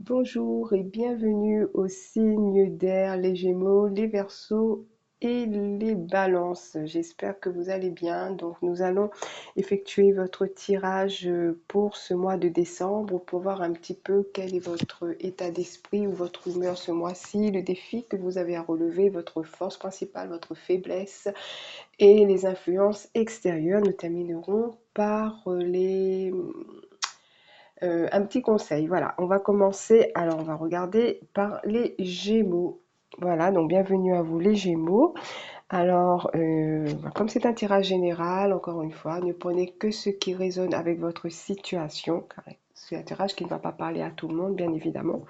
Bonjour et bienvenue au signe d'air, les Gémeaux, les Verseaux et les Balances. J'espère que vous allez bien. Donc nous allons effectuer votre tirage pour ce mois de décembre pour voir un petit peu quel est votre état d'esprit ou votre humeur ce mois-ci, le défi que vous avez à relever, votre force principale, votre faiblesse et les influences extérieures. Nous terminerons par un petit conseil. Voilà, on va commencer. Alors, on va regarder par les Gémeaux. Voilà, donc bienvenue à vous les Gémeaux. Alors, comme c'est un tirage général, encore une fois, ne prenez que ce qui résonne avec votre situation, car c'est un tirage qui ne va pas parler à tout le monde, bien évidemment.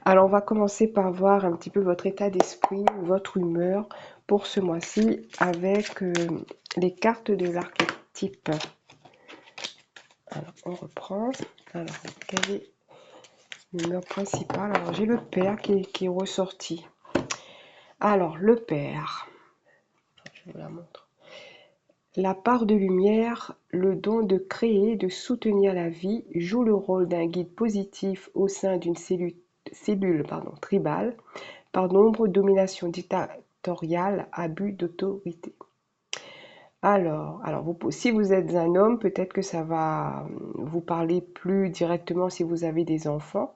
Alors, on va commencer par voir un petit peu votre état d'esprit, votre humeur pour ce mois-ci avec les cartes de l'archétype. Alors, on reprend. Alors, quelle est l'humeur principale? Alors, j'ai le père qui est ressorti. Alors, le père, je vous la montre. La part de lumière, le don de créer, de soutenir la vie, joue le rôle d'un guide positif au sein d'une cellule tribale, par nombre, domination dictatoriale, abus d'autorité. Alors si vous êtes un homme, peut-être que ça va vous parler plus directement si vous avez des enfants.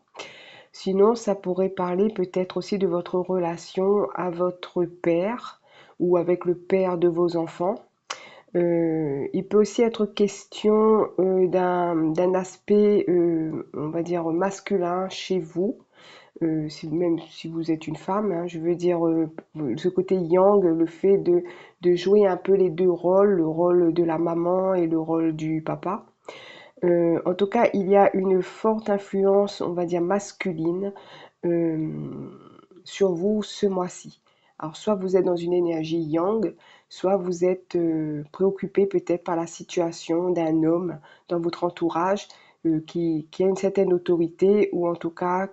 Sinon, ça pourrait parler peut-être aussi de votre relation à votre père ou avec le père de vos enfants. Il peut aussi être question d'un aspect, on va dire, masculin chez vous. Même si vous êtes une femme, hein, je veux dire, ce côté yang, le fait de jouer un peu les deux rôles, le rôle de la maman et le rôle du papa. En tout cas, il y a une forte influence, on va dire, masculine euh, sur vous ce mois-ci. Alors, soit vous êtes dans une énergie yang, soit vous êtes préoccupé peut-être par la situation d'un homme dans votre entourage qui a une certaine autorité ou en tout cas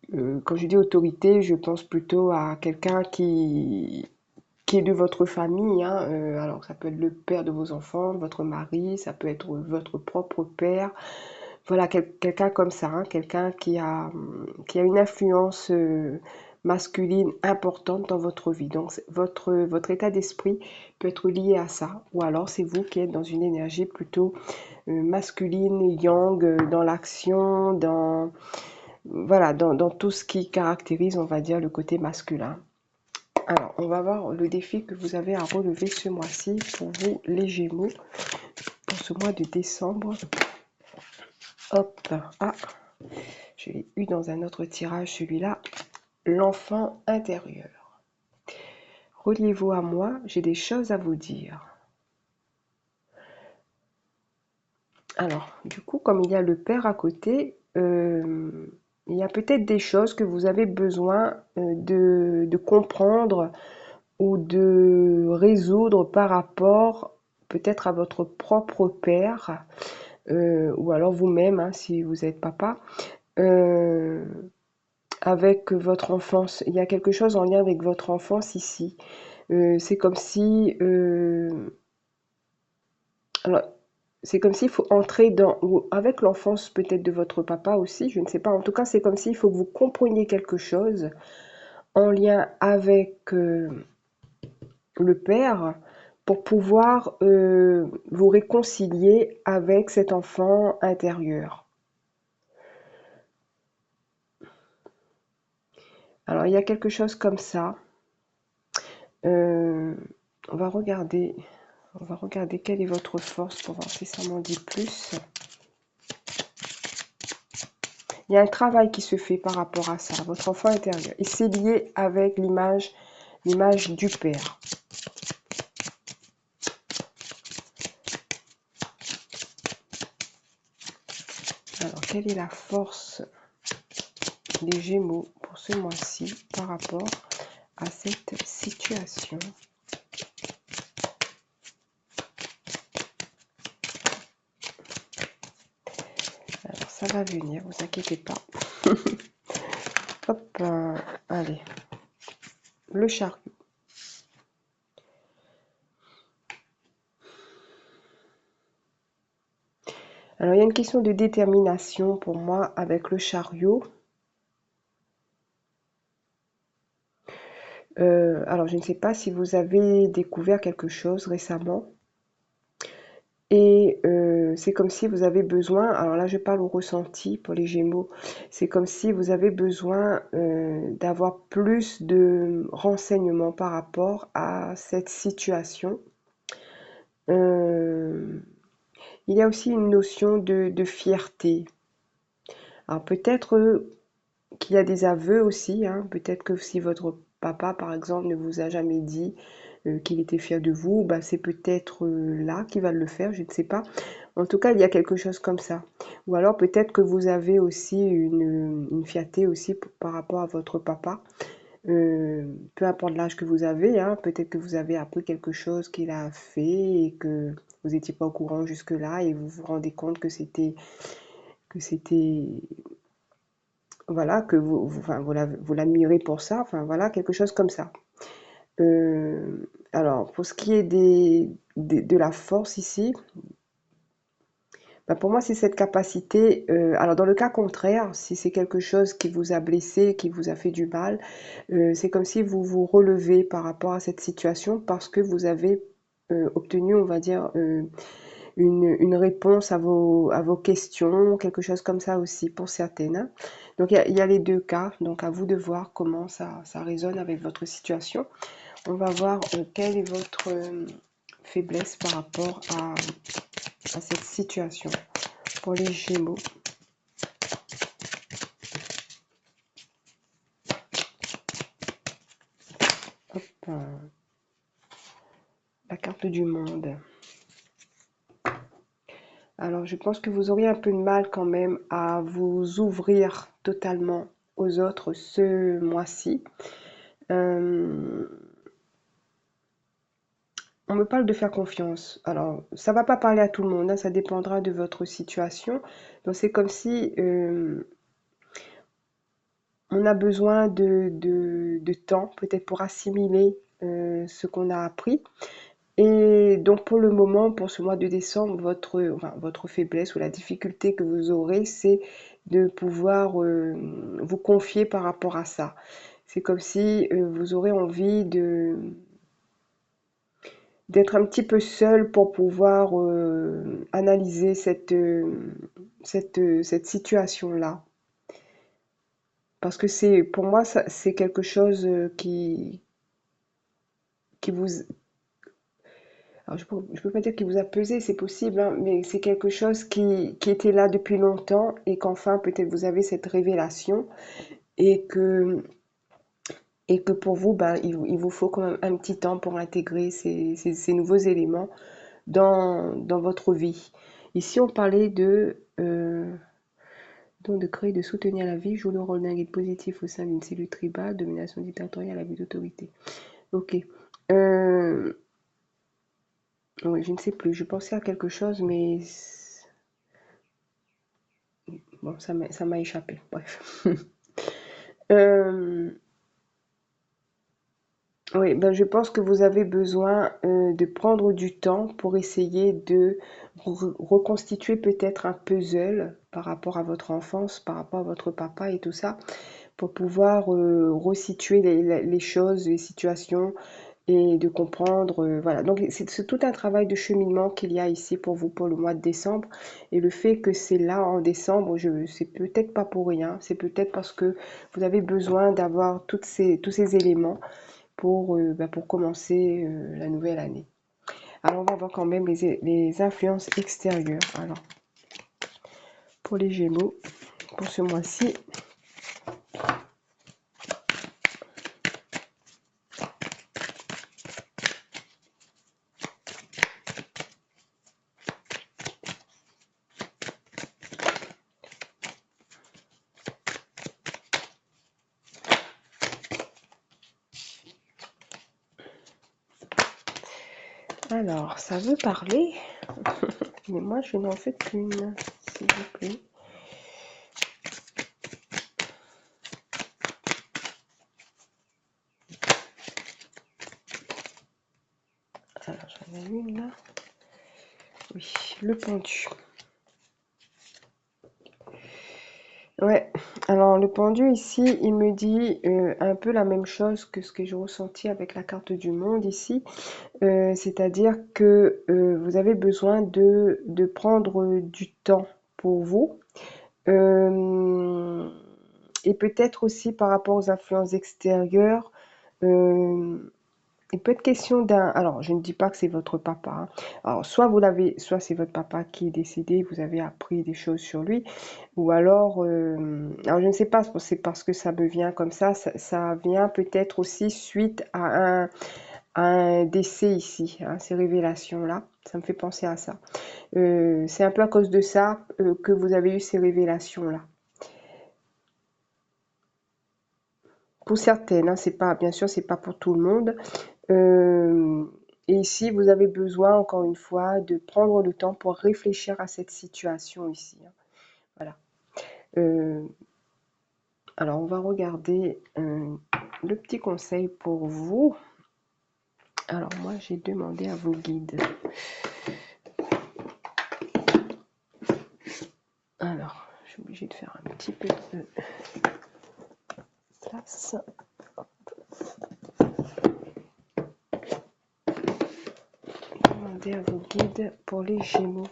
quand je dis autorité, je pense plutôt à quelqu'un qui est de votre famille, hein. Alors ça peut être le père de vos enfants, votre mari, ça peut être votre propre père. Voilà, quelqu'un comme ça, hein, quelqu'un qui a une influence masculine importante dans votre vie. Donc votre état d'esprit peut être lié à ça. Ou alors c'est vous qui êtes dans une énergie plutôt masculine, yang, dans l'action, voilà, dans tout ce qui caractérise, on va dire, le côté masculin. Alors, on va voir le défi que vous avez à relever ce mois-ci pour vous, les Gémeaux, pour ce mois de décembre. Hop, ah, je l'ai eu dans un autre tirage, celui-là, l'enfant intérieur. Reliez-vous à moi, j'ai des choses à vous dire. Alors, du coup, comme il y a le père à côté, il y a peut-être des choses que vous avez besoin de comprendre ou de résoudre par rapport peut-être à votre propre père, ou alors vous-même, hein, si vous êtes papa, euh, avec votre enfance. Il y a quelque chose en lien avec votre enfance ici. C'est comme si... alors, c'est comme s'il faut entrer dans... ou avec l'enfance peut-être de votre papa aussi, je ne sais pas. En tout cas, c'est comme s'il faut que vous compreniez quelque chose en lien avec le père pour pouvoir vous réconcilier avec cet enfant intérieur. Alors il y a quelque chose comme ça. Euh, on va regarder, on va regarder quelle est votre force pour voir si ça m'en dit plus. Il y a un travail qui se fait par rapport à ça, votre enfant intérieur. Et c'est lié avec l'image du père. Alors quelle est la force des Gémeaux pour ce mois-ci par rapport à cette situation? Alors ça va venir, vous inquiétez pas. Hop, allez, le chariot. Alors, il y a une question de détermination pour moi avec le chariot. Alors, je ne sais pas si vous avez découvert quelque chose récemment. Et c'est comme si vous avez besoin, alors là je parle au ressenti pour les Gémeaux, c'est comme si vous avez besoin d'avoir plus de renseignements par rapport à cette situation. Euh, il y a aussi une notion de fierté. Alors peut-être qu'il y a des aveux aussi, hein. Peut-être que si votre papa, par exemple, ne vous a jamais dit qu'il était fier de vous, bah, c'est peut-être là qu'il va le faire, je ne sais pas. En tout cas, il y a quelque chose comme ça. Ou alors peut-être que vous avez aussi une fierté aussi par rapport à votre papa. Peu importe l'âge que vous avez, hein, peut-être que vous avez appris quelque chose qu'il a fait et que vous n'étiez pas au courant jusque-là et vous vous rendez compte que c'était voilà, que enfin, vous l'admirez pour ça, enfin voilà, quelque chose comme ça. Alors, pour ce qui est de la force ici, bah, pour moi, c'est cette capacité. Alors, dans le cas contraire, si c'est quelque chose qui vous a blessé, qui vous a fait du mal, c'est comme si vous vous relevez par rapport à cette situation parce que vous avez obtenu, on va dire, une réponse à vos questions, quelque chose comme ça aussi pour certaines, hein. Donc il y a les deux cas, donc à vous de voir comment ça résonne avec votre situation. On va voir quelle est votre faiblesse par rapport à cette situation pour les Gémeaux. Hop, la carte du monde. Alors je pense que vous auriez un peu de mal quand même à vous ouvrir totalement aux autres ce mois-ci. Euh, On me parle de faire confiance. Alors, ça va pas parler à tout le monde, hein, ça dépendra de votre situation. Donc, c'est comme si on a besoin de temps, peut-être pour assimiler ce qu'on a appris. Et donc, pour le moment, pour ce mois de décembre, enfin, votre faiblesse ou la difficulté que vous aurez, c'est de pouvoir vous confier par rapport à ça. C'est comme si vous aurez envie d'être un petit peu seul pour pouvoir analyser cette situation-là. Parce que c'est, pour moi, c'est quelque chose qui vous, alors je peux pas dire qu'il vous a pesé, c'est possible, hein, mais c'est quelque chose qui était là depuis longtemps et qu'enfin peut-être vous avez cette révélation et que, et que pour vous, ben, il vous faut quand même un petit temps pour intégrer ces nouveaux éléments dans votre vie. Ici, on parlait donc de créer, de soutenir la vie, joue le rôle d'un guide positif au sein d'une cellule tribale, domination dictatoriale, abus d'autorité. Ok. Euh, oui, je ne sais plus. Je pensais à quelque chose, mais bon, ça m'a échappé. Bref. Euh, oui, ben je pense que vous avez besoin de prendre du temps pour essayer de reconstituer peut-être un puzzle par rapport à votre enfance, par rapport à votre papa et tout ça, pour pouvoir resituer les choses, les situations et de comprendre. Voilà, donc c'est tout un travail de cheminement qu'il y a ici pour vous pour le mois de décembre. Et le fait que c'est là en décembre, c'est peut-être pas pour rien, c'est peut-être parce que vous avez besoin d'avoir tous ces éléments pour commencer la nouvelle année. Alors, on va voir quand même les influences extérieures. Alors, pour les Gémeaux, pour ce mois-ci, alors, ça veut parler, mais moi, je n'en fais qu'une, s'il vous plaît. Alors, j'en ai une là. Oui, le pendu. Ouais, alors le pendu ici, il me dit un peu la même chose que ce que j'ai ressenti avec la carte du monde ici. C'est-à-dire que vous avez besoin de prendre du temps pour vous. Euh, et peut-être aussi par rapport aux influences extérieures, euh, il peut être question d'un... Alors, je ne dis pas que c'est votre papa, hein. Alors, soit vous l'avez, soit c'est votre papa qui est décédé, vous avez appris des choses sur lui, ou alors, alors je ne sais pas, c'est parce que ça me vient comme ça vient peut-être aussi suite à un décès ici, hein, ces révélations-là. Ça me fait penser à ça. C'est un peu à cause de ça que vous avez eu ces révélations-là. Pour certaines, hein, c'est pas, bien sûr, c'est pas pour tout le monde. Euh, et ici, vous avez besoin, encore une fois, de prendre le temps pour réfléchir à cette situation ici, hein. Voilà. Euh, alors, on va regarder le petit conseil pour vous. Alors, moi, j'ai demandé à vos guides. Alors, je suis obligée de faire un petit peu de place. Demander à vos guides pour les Gémeaux.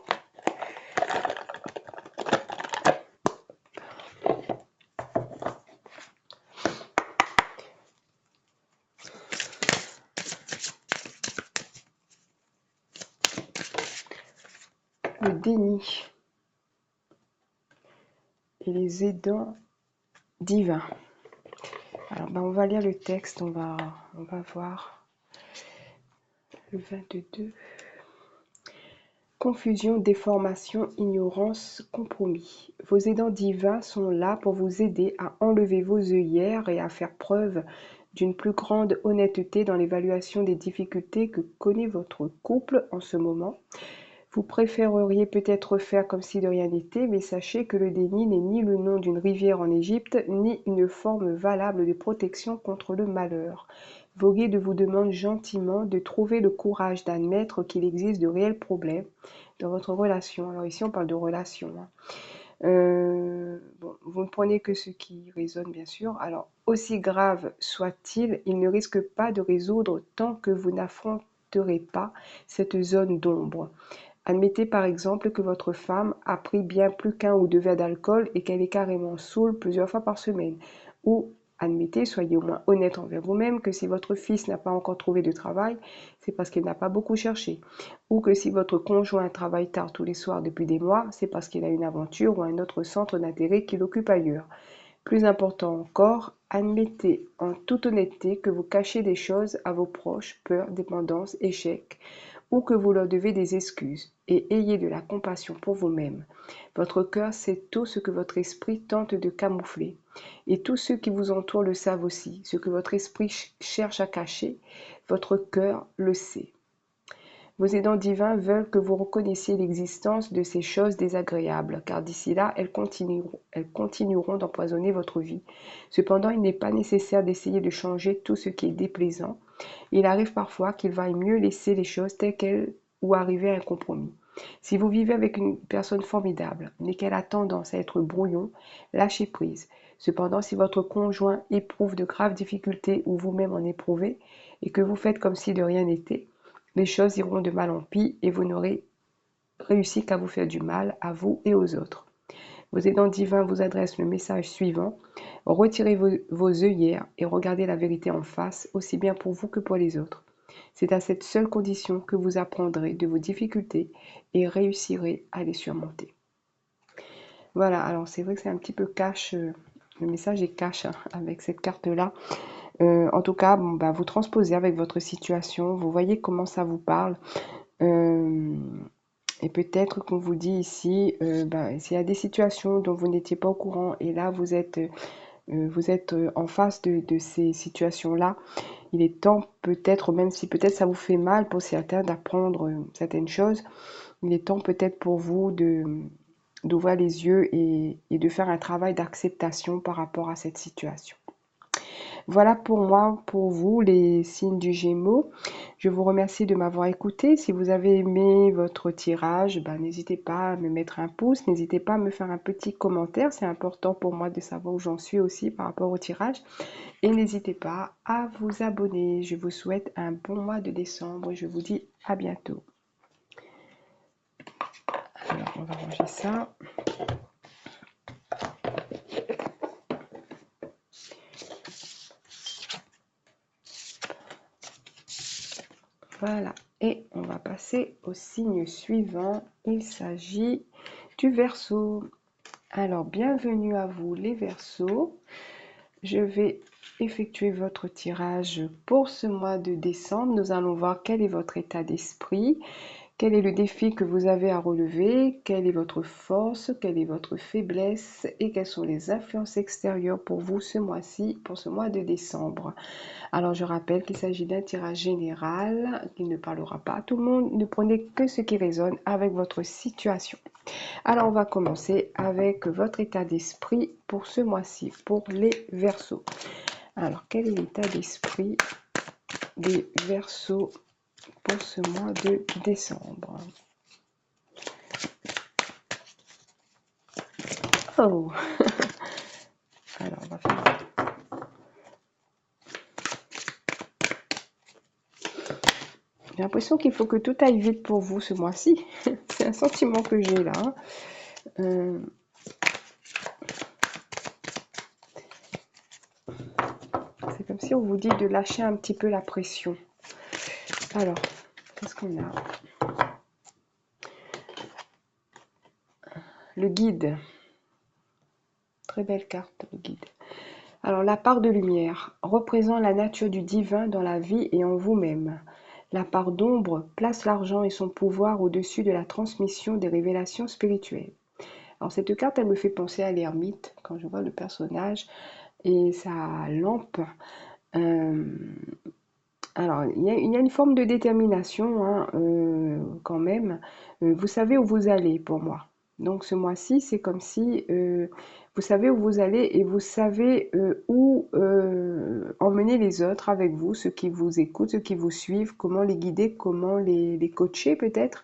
Le déni et les aidants divins. Alors, ben, on va lire le texte, on va voir le 22. Confusion, déformation, ignorance, compromis. Vos aidants divins sont là pour vous aider à enlever vos œillères et à faire preuve d'une plus grande honnêteté dans l'évaluation des difficultés que connaît votre couple en ce moment. Vous préféreriez peut-être faire comme si de rien n'était, mais sachez que le déni n'est ni le nom d'une rivière en Égypte, ni une forme valable de protection contre le malheur. Vos guides vous demandent gentiment de trouver le courage d'admettre qu'il existe de réels problèmes dans votre relation. Alors ici, on parle de relation, hein. Bon, vous ne prenez que ce qui résonne, bien sûr. Alors, aussi grave soit-il, il ne risque pas de résoudre tant que vous n'affronterez pas cette zone d'ombre. Admettez par exemple que votre femme a pris bien plus qu'un ou deux verres d'alcool et qu'elle est carrément saoule plusieurs fois par semaine. Ou admettez, soyez au moins honnête envers vous-même, que si votre fils n'a pas encore trouvé de travail, c'est parce qu'il n'a pas beaucoup cherché. Ou que si votre conjoint travaille tard tous les soirs depuis des mois, c'est parce qu'il a une aventure ou un autre centre d'intérêt qu'il occupe ailleurs. Plus important encore, admettez en toute honnêteté que vous cachez des choses à vos proches, peur, dépendance, échec, ou que vous leur devez des excuses, et ayez de la compassion pour vous-même. Votre cœur sait tout ce que votre esprit tente de camoufler, et tous ceux qui vous entourent le savent aussi. Ce que votre esprit cherche à cacher, votre cœur le sait. Vos aidants divins veulent que vous reconnaissiez l'existence de ces choses désagréables, car d'ici là, elles continueront d'empoisonner votre vie. Cependant, il n'est pas nécessaire d'essayer de changer tout ce qui est déplaisant. Il arrive parfois qu'il vaille mieux laisser les choses telles quelles ou arriver à un compromis. Si vous vivez avec une personne formidable, mais qu'elle a tendance à être brouillon, lâchez prise. Cependant, si votre conjoint éprouve de graves difficultés ou vous-même en éprouvez, et que vous faites comme si de rien n'était, les choses iront de mal en pis et vous n'aurez réussi qu'à vous faire du mal à vous et aux autres. Vos aidants divins vous adressent le message suivant: retirez vos œillères et regardez la vérité en face, aussi bien pour vous que pour les autres. C'est à cette seule condition que vous apprendrez de vos difficultés et réussirez à les surmonter. Voilà, alors c'est vrai que c'est un petit peu cash, le message est cash, hein, avec cette carte-là. En tout cas, bon, bah, vous transposez avec votre situation, vous voyez comment ça vous parle. Euh, et peut-être qu'on vous dit ici, bah, s'il y a des situations dont vous n'étiez pas au courant et là vous êtes en face de ces situations-là, il est temps peut-être, même si peut-être ça vous fait mal pour certains d'apprendre certaines choses, il est temps peut-être pour vous d'ouvrir les yeux et de faire un travail d'acceptation par rapport à cette situation. Voilà pour moi, pour vous, les signes du Gémeaux. Je vous remercie de m'avoir écouté. Si vous avez aimé votre tirage, ben, n'hésitez pas à me mettre un pouce, n'hésitez pas à me faire un petit commentaire. C'est important pour moi de savoir où j'en suis aussi par rapport au tirage. Et n'hésitez pas à vous abonner. Je vous souhaite un bon mois de décembre. Je vous dis à bientôt. Alors, on va ranger ça. Voilà. Et on va passer au signe suivant. Il s'agit du Verseau. Alors, bienvenue à vous les Verseaux. Je vais effectuer votre tirage pour ce mois de décembre. Nous allons voir quel est votre état d'esprit, quel est le défi que vous avez à relever, quelle est votre force, quelle est votre faiblesse et quelles sont les influences extérieures pour vous ce mois-ci, pour ce mois de décembre. Alors je rappelle qu'il s'agit d'un tirage général qui ne parlera pas à tout le monde. Ne prenez que ce qui résonne avec votre situation. Alors on va commencer avec votre état d'esprit pour ce mois-ci, pour les Verseaux. Alors quel est l'état d'esprit des Verseaux pour ce mois de décembre? Oh. Alors, on va faire... J'ai l'impression qu'il faut que tout aille vite pour vous ce mois-ci. C'est un sentiment que j'ai là. C'est comme si on vous dit de lâcher un petit peu la pression. Alors, qu'est-ce qu'on a? Le guide. Très belle carte, le guide. Alors, la part de lumière représente la nature du divin dans la vie et en vous-même. La part d'ombre place l'argent et son pouvoir au-dessus de la transmission des révélations spirituelles. Alors, cette carte, elle me fait penser à l'ermite quand je vois le personnage et sa lampe. Alors, il y a une forme de détermination hein, quand même. Vous savez où vous allez pour moi. Donc ce mois-ci, c'est comme si vous savez où vous allez et vous savez où emmener les autres avec vous, ceux qui vous écoutent, ceux qui vous suivent, comment les guider, comment les coacher peut-être.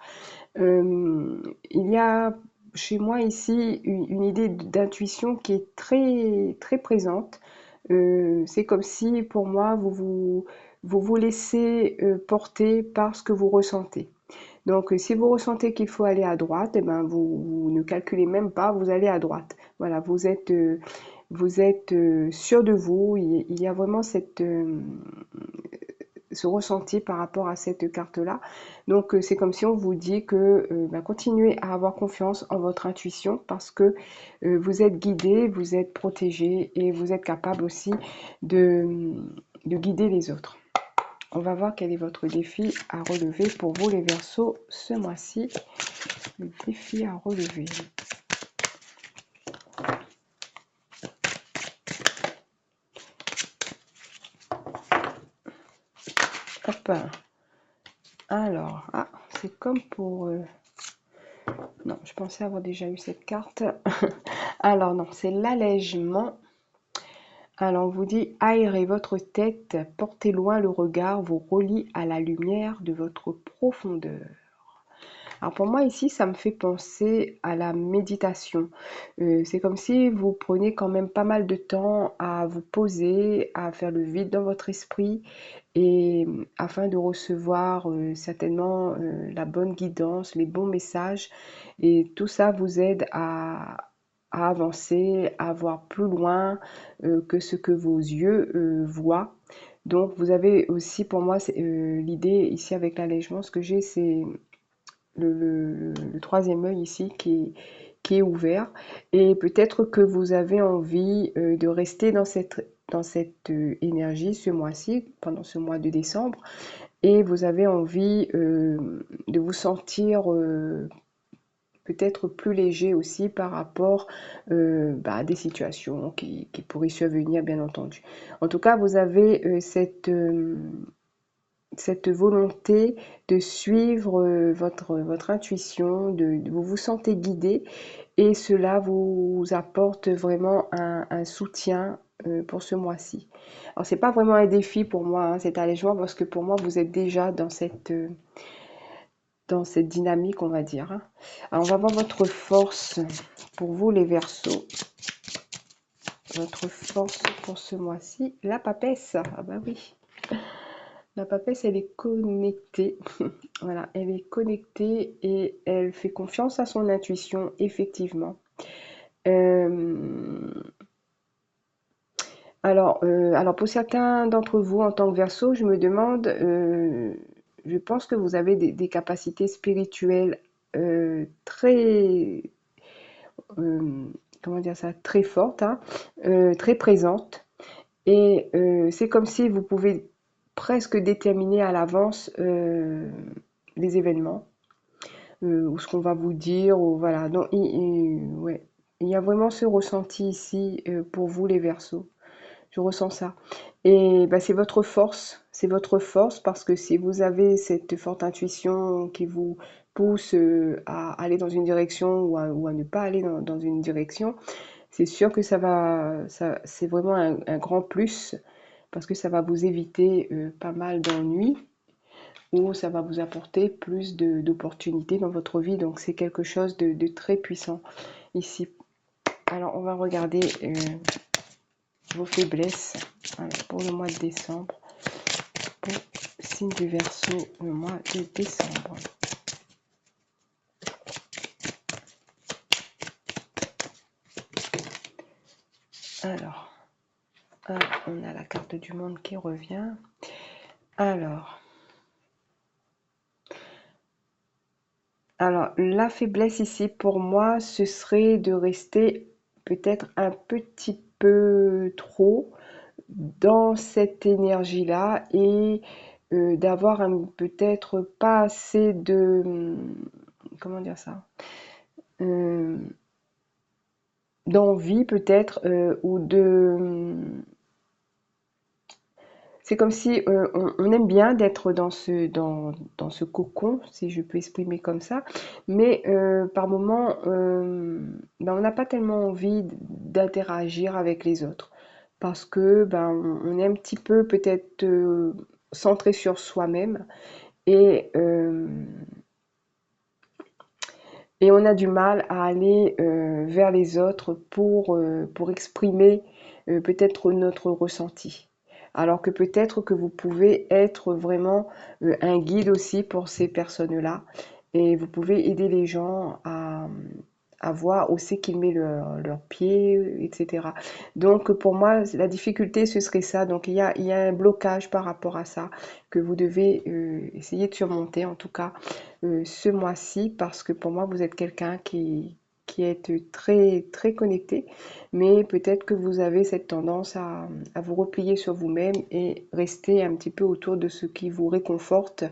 Il y a chez moi ici une idée d'intuition qui est très, très présente. C'est comme si pour moi vous vous laissez porter par ce que vous ressentez. Donc, si vous ressentez qu'il faut aller à droite, eh ben, vous ne calculez même pas, vous allez à droite. Voilà, vous êtes sûr de vous. Il y a vraiment ce ressenti par rapport à cette carte-là. Donc, c'est comme si on vous dit que ben, continuez à avoir confiance en votre intuition parce que vous êtes guidé, vous êtes protégé et vous êtes capable aussi de guider les autres. On va voir quel est votre défi à relever pour vous les Verseaux ce mois-ci. Le défi à relever. Hop. Alors, ah, c'est comme pour... Non, je pensais avoir déjà eu cette carte. Alors non, c'est l'allègement. Alors on vous dit, aérez votre tête, portez loin le regard, vous relie à la lumière de votre profondeur. Alors pour moi ici, ça me fait penser à la méditation. C'est comme si vous preniez quand même pas mal de temps à vous poser, à faire le vide dans votre esprit et afin de recevoir certainement la bonne guidance, les bons messages. Et tout ça vous aide à avancer, à voir plus loin que ce que vos yeux voient. Donc vous avez aussi pour moi l'idée ici avec l'allègement, ce que j'ai c'est le troisième œil ici qui est ouvert et peut-être que vous avez envie de rester dans cette énergie ce mois-ci, pendant ce mois de décembre et vous avez envie de vous sentir peut-être plus léger aussi par rapport à des situations qui pourraient survenir bien entendu. En tout cas, vous avez cette volonté de suivre votre intuition, vous vous sentez guidé et cela vous apporte vraiment un soutien pour ce mois-ci. Alors, c'est pas vraiment un défi pour moi, hein, cet allègement, parce que pour moi, vous êtes déjà dans cette dynamique, on va dire, hein. Alors, on va voir votre force pour vous, les Verseaux. Votre force pour ce mois-ci. La papesse, ah bah oui. La papesse, elle est connectée. Voilà, elle est connectée et elle fait confiance à son intuition, effectivement. Euh, alors pour certains d'entre vous, en tant que Verseau, je me demande, je pense que vous avez des capacités spirituelles très, euh, comment dire ça, très fortes, hein, très présentes. Et c'est comme si vous pouvez presque déterminer à l'avance les événements ou ce qu'on va vous dire. Ou voilà. Donc, ouais. Il y a vraiment ce ressenti ici pour vous, les Verseaux. Je ressens ça. Et bah, c'est votre force parce que si vous avez cette forte intuition qui vous pousse à aller dans une direction ou à ne pas aller dans une direction, c'est sûr que c'est vraiment un grand plus parce que ça va vous éviter pas mal d'ennuis ou ça va vous apporter plus d'opportunités dans votre vie. Donc c'est quelque chose de très puissant ici. Alors on va regarder vos faiblesses pour le mois de décembre, pour signe du Verseau, le mois de décembre. Alors, on a la carte du monde qui revient. Alors, la faiblesse ici pour moi, ce serait de rester peut-être un petit peu trop dans cette énergie-là et d'avoir peut-être pas assez de, comment dire ça, euh, d'envie peut-être ou de c'est comme si on aime bien d'être dans ce cocon, si je peux exprimer comme ça, mais par moments, ben, on n'a pas tellement envie d'interagir avec les autres parce que ben, on est un petit peu peut-être centré sur soi-même et, euh, et on a du mal à aller vers les autres pour exprimer peut-être notre ressenti. Alors que peut-être que vous pouvez être vraiment un guide aussi pour ces personnes-là et vous pouvez aider les gens à voir où c'est qu'ils mettent leurs pieds, etc. Donc pour moi, la difficulté, ce serait ça. Donc il y a un blocage par rapport à ça que vous devez essayer de surmonter en tout cas ce mois-ci parce que pour moi, vous êtes quelqu'un qui est très, très connecté, mais peut-être que vous avez cette tendance à vous replier sur vous-même et rester un petit peu autour de ce qui vous réconforte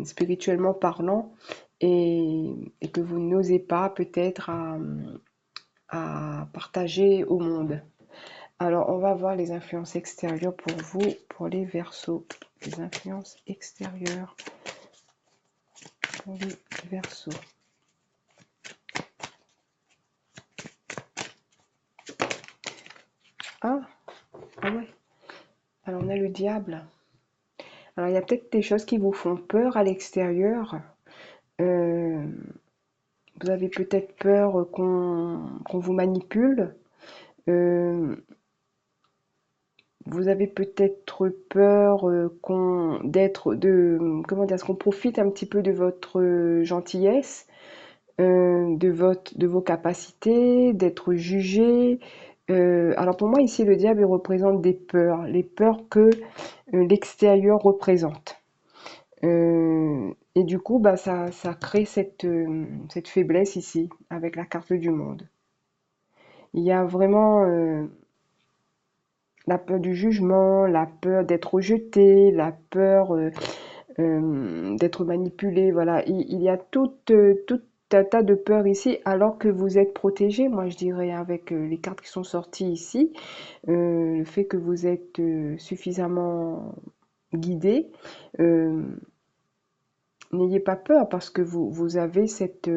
spirituellement parlant et que vous n'osez pas peut-être à partager au monde. Alors, on va voir les influences extérieures pour vous, pour les Verseaux. Les influences extérieures pour les Verseaux. Ah, ah ouais. Alors, on a le diable. Alors, il y a peut-être des choses qui vous font peur à l'extérieur. Euh, vous avez peut-être peur qu'on vous manipule. Euh, Vous avez peut-être peur comment dire, qu'on profite un petit peu de votre gentillesse, de vos capacités, d'être jugé. Alors pour moi ici le diable il représente des peurs, les peurs que l'extérieur représente. Et du coup bah ça crée cette faiblesse ici avec la carte du monde. Il y a vraiment la peur du jugement, la peur d'être rejeté, la peur d'être manipulé. Voilà, il y a tout un tas de peurs ici, alors que vous êtes protégé, moi je dirais, avec les cartes qui sont sorties ici, le fait que vous êtes suffisamment guidé. euh, N'ayez pas peur parce que vous avez cette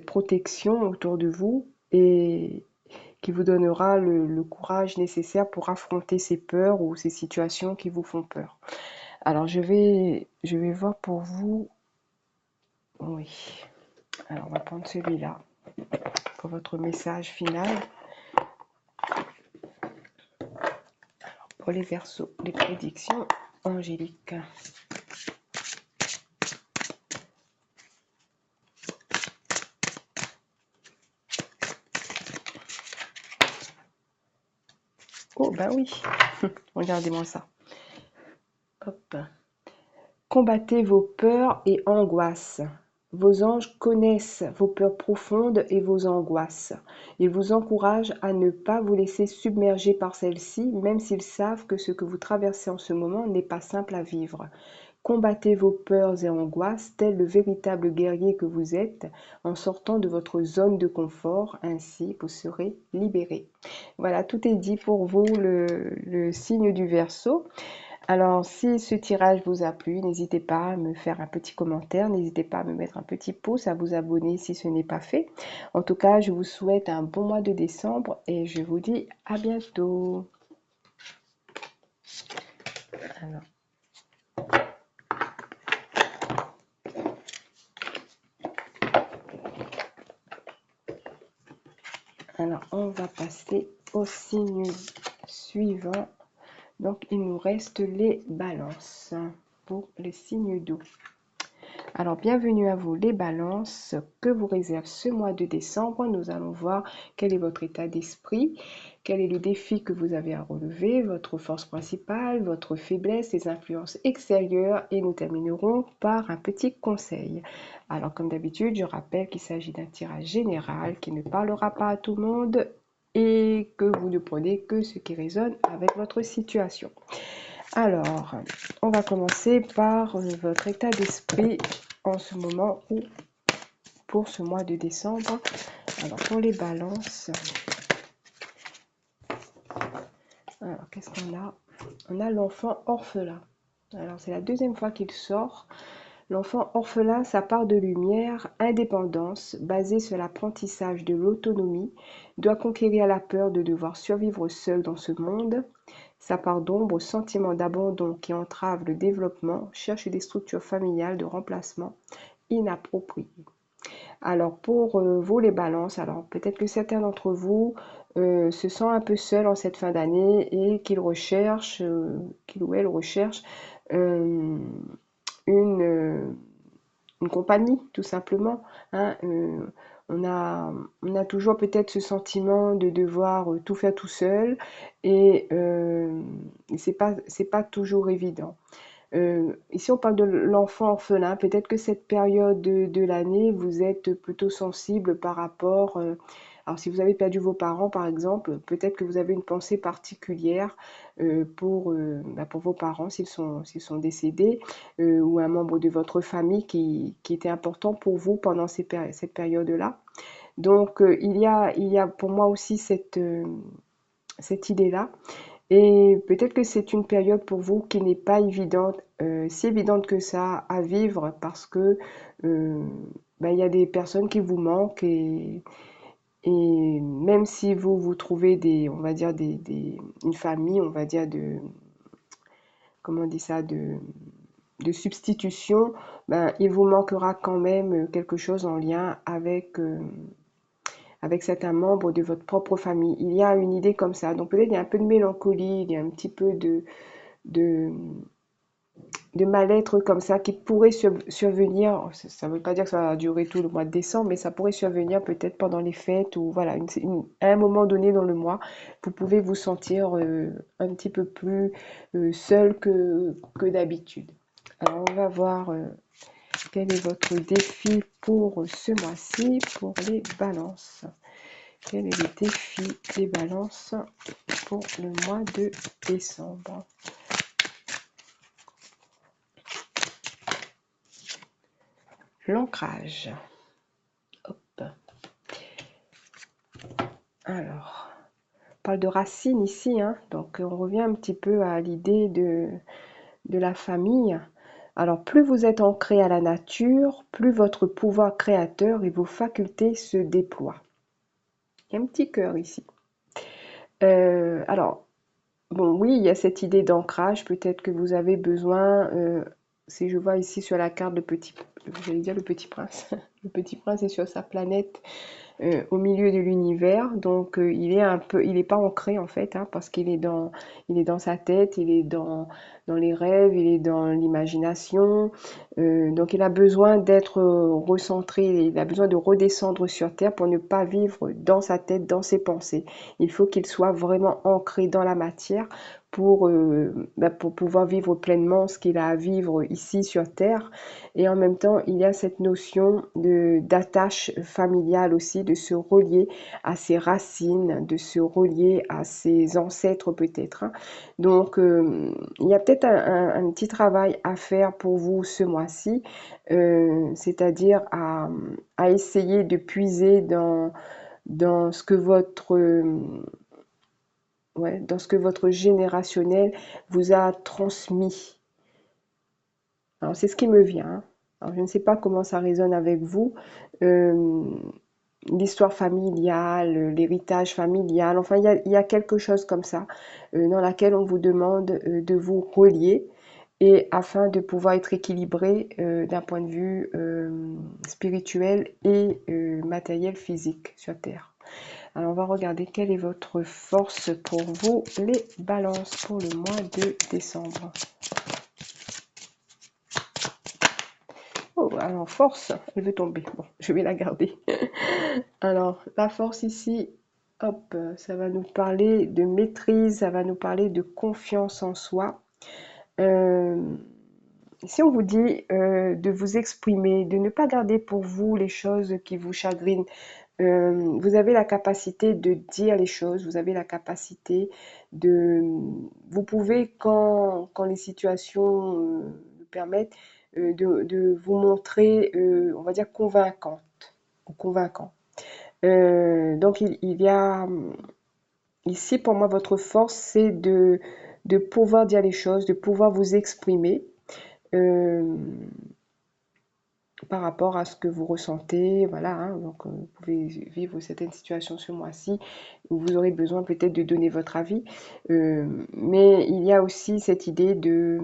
protection autour de vous et qui vous donnera le courage nécessaire pour affronter ces peurs ou ces situations qui vous font peur. Alors, je vais voir pour vous. Oui. Alors, on va prendre celui-là pour votre message final. Pour les Verseaux, les prédictions angéliques. Oh, ben oui. Regardez-moi ça. Hop. Combattez vos peurs et angoisses. Vos anges connaissent vos peurs profondes et vos angoisses. Ils vous encouragent à ne pas vous laisser submerger par celles-ci, même s'ils savent que ce que vous traversez en ce moment n'est pas simple à vivre. Combattez vos peurs et angoisses, tel le véritable guerrier que vous êtes, en sortant de votre zone de confort. Ainsi, vous serez libéré. Voilà, tout est dit pour vous, le signe du Verseau. Alors, si ce tirage vous a plu, n'hésitez pas à me faire un petit commentaire, n'hésitez pas à me mettre un petit pouce, à vous abonner si ce n'est pas fait. En tout cas, je vous souhaite un bon mois de décembre et je vous dis à bientôt. Alors, on va passer au signe suivant. Donc, il nous reste les balances pour les signes d'eau. Alors, bienvenue à vous les balances. Que vous réserve ce mois de décembre? Nous allons voir quel est votre état d'esprit, quel est le défi que vous avez à relever, votre force principale, votre faiblesse, les influences extérieures et nous terminerons par un petit conseil. Alors, comme d'habitude, je rappelle qu'il s'agit d'un tirage général qui ne parlera pas à tout le monde et que vous ne prenez que ce qui résonne avec votre situation. Alors, on va commencer par votre état d'esprit en ce moment ou pour ce mois de décembre. Alors, pour les balances, alors qu'est-ce qu'on a? On a l'enfant orphelin. Alors, c'est la deuxième fois qu'il sort. L'enfant orphelin, sa part de lumière, indépendance, basée sur l'apprentissage de l'autonomie, doit conquérir la peur de devoir survivre seul dans ce monde. Sa part d'ombre, sentiment d'abandon qui entrave le développement, cherche des structures familiales de remplacement inappropriées. Alors pour vous les balances, alors peut-être que certains d'entre vous se sentent un peu seuls en cette fin d'année et qu'ils recherchent, qu'ils ou elles recherchent euh, une, une compagnie, tout simplement. Hein. On a toujours peut-être ce sentiment de devoir tout faire tout seul et c'est pas toujours évident. Ici, on parle de l'enfant orphelin. Peut-être que cette période de l'année, vous êtes plutôt sensible par rapport. Alors, si vous avez perdu vos parents, par exemple, peut-être que vous avez une pensée particulière pour vos parents s'ils sont décédés ou un membre de votre famille qui était important pour vous pendant cette période-là. Donc, il y a pour moi aussi cette idée-là. Et peut-être que c'est une période pour vous qui n'est pas évidente, si évidente que ça à vivre parce que il y a des personnes qui vous manquent et même si vous vous trouvez on va dire une famille, on va dire comment on dit ça, de substitution, il vous manquera quand même quelque chose en lien avec certains membres de votre propre famille. Il y a une idée comme ça. Donc peut-être il y a un peu de mélancolie, il y a un petit peu de, de mal-être comme ça qui pourrait survenir. Ça ne veut pas dire que ça va durer tout le mois de décembre, mais ça pourrait survenir peut-être pendant les fêtes ou voilà, à un moment donné dans le mois, vous pouvez vous sentir un petit peu plus seul que d'habitude. Alors on va voir quel est votre défi pour ce mois-ci pour les balances. Quel est le défi des balances pour le mois de décembre? L'ancrage. Hop. Alors, on parle de racines ici, hein, donc on revient un petit peu à l'idée de la famille. Alors, plus vous êtes ancré à la nature, plus votre pouvoir créateur et vos facultés se déploient. Il y a un petit cœur ici. Alors, bon, oui, il y a cette idée d'ancrage. Peut-être que vous avez besoin, si je vois ici sur la carte j'allais dire le petit prince. Le petit prince est sur sa planète au milieu de l'univers, donc il est pas ancré en fait, hein, parce il est dans sa tête, il est dans les rêves, il est dans l'imagination, donc il a besoin d'être recentré, il a besoin de redescendre sur Terre pour ne pas vivre dans sa tête, dans ses pensées. Il faut qu'il soit vraiment ancré dans la matière pour pouvoir vivre pleinement ce qu'il a à vivre ici sur Terre. Et en même temps, il y a cette notion d'attache familiale aussi, de se relier à ses racines, de se relier à ses ancêtres peut-être, hein. Donc, il y a peut-être un petit travail à faire pour vous ce mois-ci, c'est-à-dire à essayer de puiser dans ce que dans ce que votre générationnel vous a transmis. Alors, c'est ce qui me vient, hein. Alors, je ne sais pas comment ça résonne avec vous. Euh, L'histoire familiale, l'héritage familial, enfin, il y a quelque chose comme ça dans laquelle on vous demande de vous relier et afin de pouvoir être équilibré d'un point de vue spirituel et matériel physique sur Terre. Alors, on va regarder quelle est votre force pour vous, les balances, pour le mois de décembre. Oh, alors force, elle veut tomber. Bon, je vais la garder. Alors, la force ici, hop, ça va nous parler de maîtrise, ça va nous parler de confiance en soi. Euh, Si on vous dit de vous exprimer, de ne pas garder pour vous les choses qui vous chagrinent, vous avez la capacité de dire les choses, vous avez la capacité de... Vous pouvez, quand les situations le permettent, de vous montrer, on va dire, convaincante ou convaincant. Donc il y a ici pour moi votre force, c'est de pouvoir dire les choses, de pouvoir vous exprimer euh, par rapport à ce que vous ressentez. Voilà, hein. Donc vous pouvez vivre certaines situations ce mois-ci où vous aurez besoin peut-être de donner votre avis. Mais il y a aussi cette idée de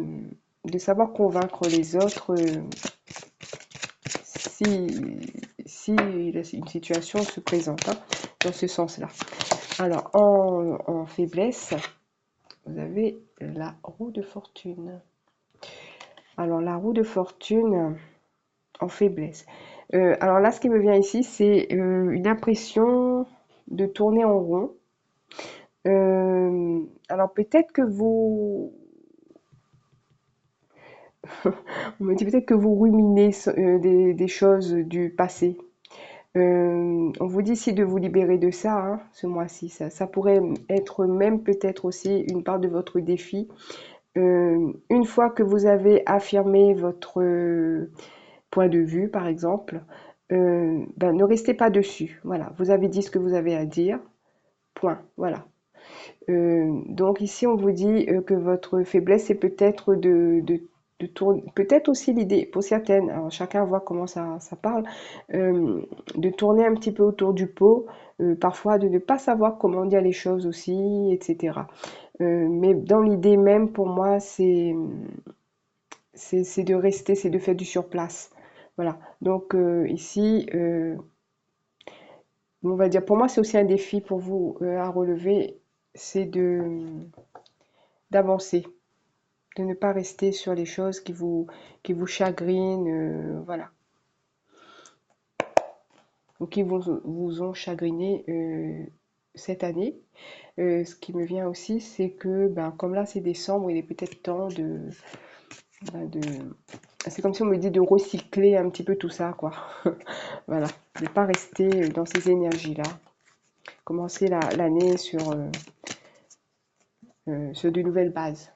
savoir convaincre les autres si une situation se présente, hein, dans ce sens-là. Alors, en faiblesse, vous avez la roue de fortune. Alors, la roue de fortune en faiblesse. Alors là, ce qui me vient ici, c'est une impression de tourner en rond. Alors, peut-être que on me dit peut-être que vous ruminez des choses du passé. On vous dit ici de vous libérer de ça, hein, ce mois-ci. Ça pourrait être même peut-être aussi une part de votre défi. Une fois que vous avez affirmé votre point de vue, par exemple, ne restez pas dessus. Voilà, vous avez dit ce que vous avez à dire. Point. Voilà. Donc ici, on vous dit que votre faiblesse, c'est peut-être de tourner, peut-être aussi l'idée, pour certaines, alors chacun voit comment ça parle, euh, de tourner un petit peu autour du pot, parfois de ne pas savoir comment dire les choses aussi, etc. Mais dans l'idée même, pour moi, c'est de rester, c'est de faire du surplace. Voilà. Donc ici, on va dire, pour moi, c'est aussi un défi pour vous à relever, c'est d'avancer, de ne pas rester sur les choses qui vous chagrinent, voilà, ou qui vous ont chagriné cette année. Ce qui me vient aussi, c'est que, ben, comme là c'est décembre, il est peut-être temps de... C'est comme si on me dit de recycler un petit peu tout ça, quoi. Voilà, de ne pas rester dans ces énergies-là. Commencer l'année sur de nouvelles bases.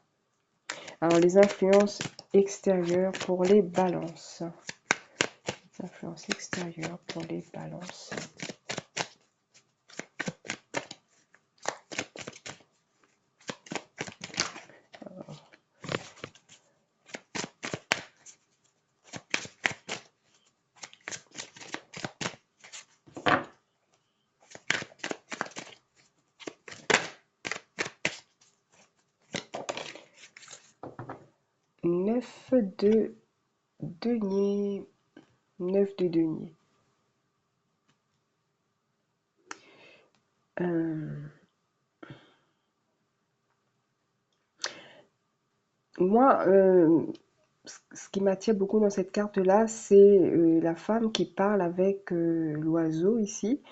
Alors, les influences extérieures pour les balances. Les influences extérieures pour les balances. 9 de denier. 9 de denier. Moi, ce qui m'attire beaucoup dans cette carte-là, c'est la femme qui parle avec l'oiseau ici.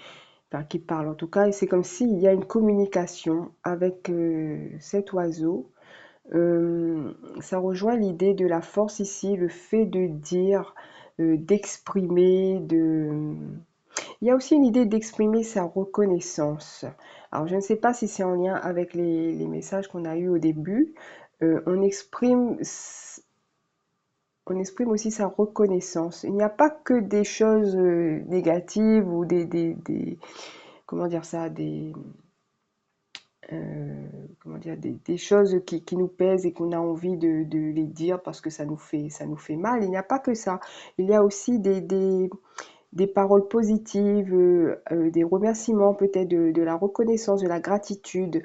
Enfin, qui parle en tout cas, et c'est comme s'il y a une communication avec cet oiseau. Ça rejoint l'idée de la force ici, le fait de dire, d'exprimer, de... Il y a aussi une idée d'exprimer sa reconnaissance. Alors, je ne sais pas si c'est en lien avec les messages qu'on a eus au début. On exprime, on exprime aussi sa reconnaissance. Il n'y a pas que des choses négatives ou comment dire ça, comment dire, des choses qui nous pèsent et qu'on a envie de les dire parce que ça nous fait mal. Il n'y a pas que ça. Il y a aussi des paroles positives, des remerciements peut-être de la reconnaissance, de la gratitude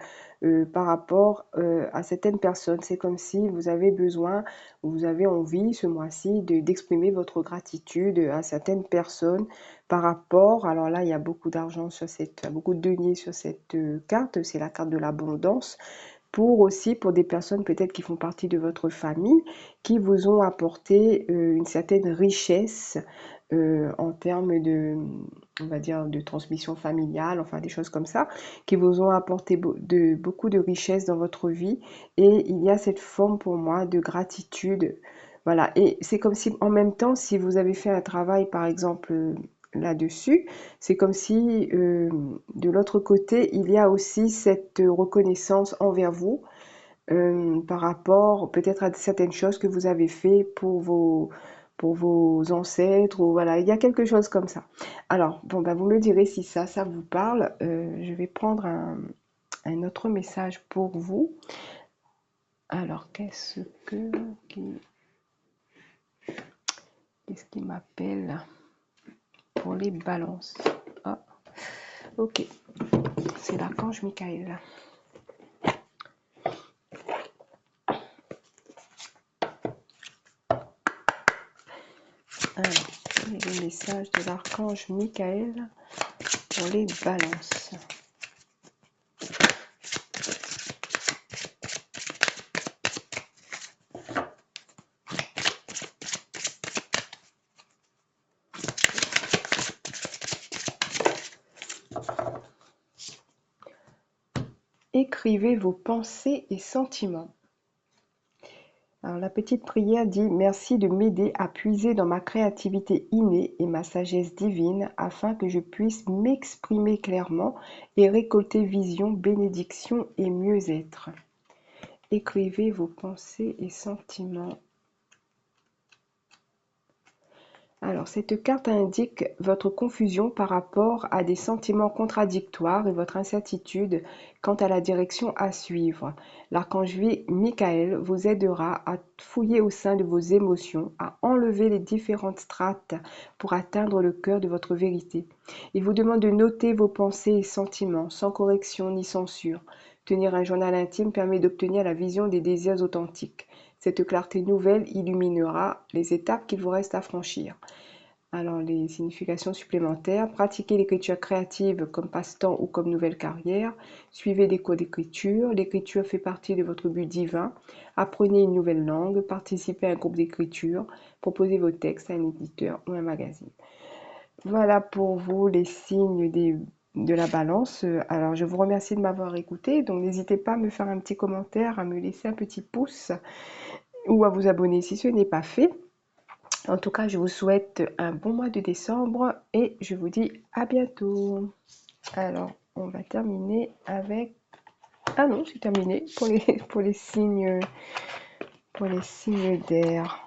par rapport à certaines personnes. C'est comme si vous avez besoin, vous avez envie ce mois-ci d'exprimer votre gratitude à certaines personnes par rapport, alors là il y a beaucoup d'argent sur cette, beaucoup de deniers sur cette carte, c'est la carte de l'abondance. Pour des personnes peut-être qui font partie de votre famille, qui vous ont apporté une certaine richesse en termes de, on va dire, de transmission familiale, enfin des choses comme ça, qui vous ont apporté beaucoup de richesse dans votre vie. Et il y a cette forme pour moi de gratitude. Voilà, et c'est comme si en même temps, si vous avez fait un travail, par exemple, là-dessus, c'est comme si de l'autre côté, il y a aussi cette reconnaissance envers vous par rapport peut-être à certaines choses que vous avez fait pour vos ancêtres, ou voilà, il y a quelque chose comme ça. Alors, bon, bah, vous me direz si ça vous parle. Je vais prendre un autre message pour vous. Alors, qu'est-ce qui m'appelle pour les balances? Ah, ok, c'est l'archange Michael. Alors, quel est le message de l'archange Michael pour les balances? Écrivez vos pensées et sentiments. Alors, la petite prière dit: merci de m'aider à puiser dans ma créativité innée et ma sagesse divine afin que je puisse m'exprimer clairement et récolter vision, bénédiction et mieux-être. Écrivez vos pensées et sentiments. Alors, cette carte indique votre confusion par rapport à des sentiments contradictoires et votre incertitude quant à la direction à suivre. L'archange Michael vous aidera à fouiller au sein de vos émotions, à enlever les différentes strates pour atteindre le cœur de votre vérité. Il vous demande de noter vos pensées et sentiments sans correction ni censure. Tenir un journal intime permet d'obtenir la vision des désirs authentiques. Cette clarté nouvelle illuminera les étapes qu'il vous reste à franchir. Alors, les significations supplémentaires: pratiquez l'écriture créative comme passe-temps ou comme nouvelle carrière, suivez des cours d'écriture, l'écriture fait partie de votre but divin, apprenez une nouvelle langue, participez à un groupe d'écriture, proposez vos textes à un éditeur ou un magazine. Voilà pour vous les signes de la balance. Alors, je vous remercie de m'avoir écouté, donc n'hésitez pas à me faire un petit commentaire, à me laisser un petit pouce ou à vous abonner si ce n'est pas fait. En tout cas, je vous souhaite un bon mois de décembre et je vous dis à bientôt. Alors, on va terminer avec... Ah non, c'est terminé pour les signes d'air.